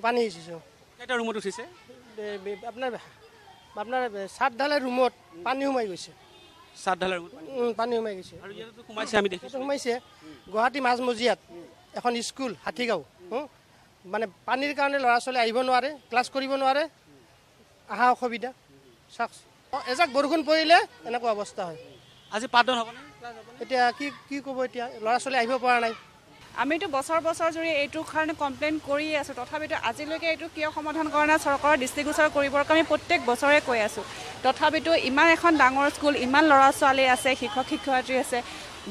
পানী উঠিছে কেইটা ৰুমত উঠিছে আপোনাৰ আপোনাৰ চাট ঢালাই ৰুমত পানী সোমাই গৈছে চাট ঢালাৰ ৰুমত পানী সোমাই গৈছে আৰু ইয়াতো সোমাইছে আমি দেখিছোঁ সোমাইছে গুৱাহাটী মাজমজিয়াত এখন স্কুল হাতীগাঁও মানে পানীৰ কাৰণে ল'ৰা ছোৱালী আহিব নোৱাৰে ক্লাছ কৰিব নোৱাৰে অহা অসুবিধা চাওক এজাক বৰষুণ পৰিলে এনেকুৱা অৱস্থা হয় আজি পাঠদান হ'বনে ক্লাছ হ'বনে এতিয়া কি ক'ব এতিয়া ল'ৰা ছোৱালী আহিব পৰা নাই আমিতো বছৰ জুৰি এইটোৰ কাৰণে কমপ্লেইন কৰিয়ে আছোঁ তথাপিতো আজিলৈকে এইটো কিয় সমাধান কৰা নাই চৰকাৰৰ দৃষ্টিগোচৰ কৰিবৰ কাৰণে প্ৰত্যেক বছৰে কৈ আছোঁ তথাপিতো ইমান এখন ডাঙৰ স্কুল ইমান ল'ৰা ছোৱালী আছে শিক্ষক শিক্ষয়িত্ৰী আছে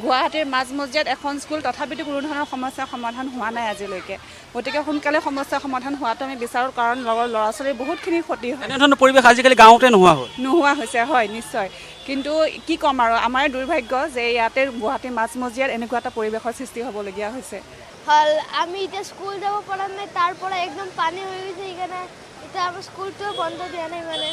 গুৱাহাটীৰ মাজমজিয়াত এখন স্কুল তথাপিতো কোনো ধৰণৰ সমস্যাৰ সমাধান হোৱা নাই আজিলৈকে গতিকে সোনকালে সমস্যাৰ সমাধান হোৱাটো আমি বিচাৰোঁ কাৰণ লগৰ ল'ৰা ছোৱালীৰ বহুতখিনি ক্ষতি হয় এনেধৰণৰ পৰিৱেশ আজিকালি গাঁৱতে নোহোৱা হৈছে হয় নিশ্চয় কিন্তু কি ক'ম আৰু আমাৰ দুৰ্ভাগ্য যে ইয়াতে গুৱাহাটীৰ মাজমজিয়াত এনেকুৱা এটা পৰিৱেশৰ সৃষ্টি হ'বলগীয়া হৈছে হল আমি এতিয়া স্কুল যাব পৰা নাই তাৰ পৰা একদম পানী হৈ গৈছে সেইকাৰণে এতিয়া আমাৰ স্কুলটো বন্ধ দিয়া নাই মানে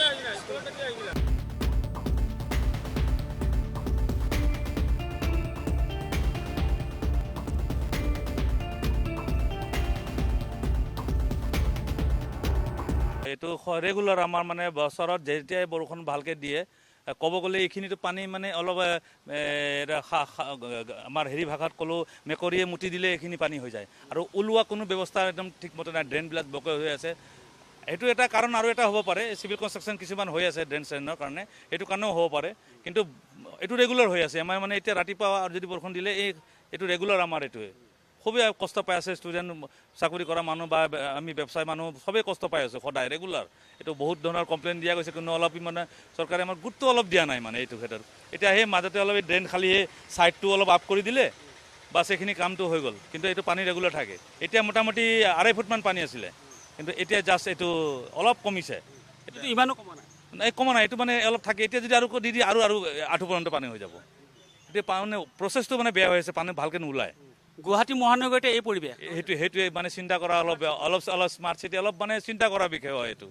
এইটো ৰেগুলাৰ আমাৰ মানে বছৰত যেতিয়াই বৰষুণ ভালকৈ দিয়ে ক'ব গ'লে এইখিনিতো পানী মানে অলপ আমাৰ হেৰি ভাষাত ক'লেও মেকুৰীয়ে মুতি দিলে এইখিনি পানী হৈ যায় আৰু ওলোৱা কোনো ব্যৱস্থা একদম ঠিকমতে নাই ড্ৰেইনবিলাক ব্লক হৈ আছে সেইটো এটা কাৰণ আৰু এটা হ'ব পাৰে চিভিল কনষ্ট্ৰাকশ্যন কিছুমান হৈ আছে ড্ৰেইন চেইনৰ কাৰণে এইটো কাৰণেও হ'ব পাৰে কিন্তু এইটো ৰেগুলাৰ হৈ আছে আমাৰ মানে এতিয়া ৰাতিপুৱা আৰু যদি বৰষুণ দিলে এইটো ৰেগুলাৰ আমাৰ এইটোৱে খুবেই কষ্ট পাই আছে ষ্টুডেণ্ট চাকৰি কৰা মানুহ বা আমি ব্যৱসায় মানুহ সবেই কষ্ট পাই আছোঁ সদায় ৰেগুলাৰ এইটো বহুত ধৰণৰ কমপ্লেইন দিয়া গৈছে কিন্তু অলপ মানে চৰকাৰে আমাৰ গুৰুত্ব অলপ দিয়া নাই মানে এইটো ক্ষেত্ৰত এতিয়া সেই মাজতে অলপ ড্ৰেইন খালী সেই ছাইডটো অলপ আপ কৰি দিলে বাছ এইখিনি কামটো হৈ গ'ল কিন্তু এইটো পানী ৰেগুলাৰ থাকে এতিয়া মোটামুটি 2.5 ফুটমান পানী আছিলে কিন্তু এতিয়া জাষ্ট এইটো অলপ কমিছে এইটো ইমানো কমা নাই এইটো মানে অলপ থাকে এতিয়া যদি আৰু দি দিয়ে আৰু আঁঠু পৰ্যন্ত পানী হৈ যাব এতিয়া মানে প্ৰচেছটো মানে বেয়া হৈ আছে পানী ভালকৈ নোলায় গুৱাহাটী মহানগৰীতে এই পৰিৱেশ সেইটোৱে মানে চিন্তা কৰা অলপ স্মাৰ্ট চিটি অলপ মানে চিন্তা কৰা বিষয় হয় এইটো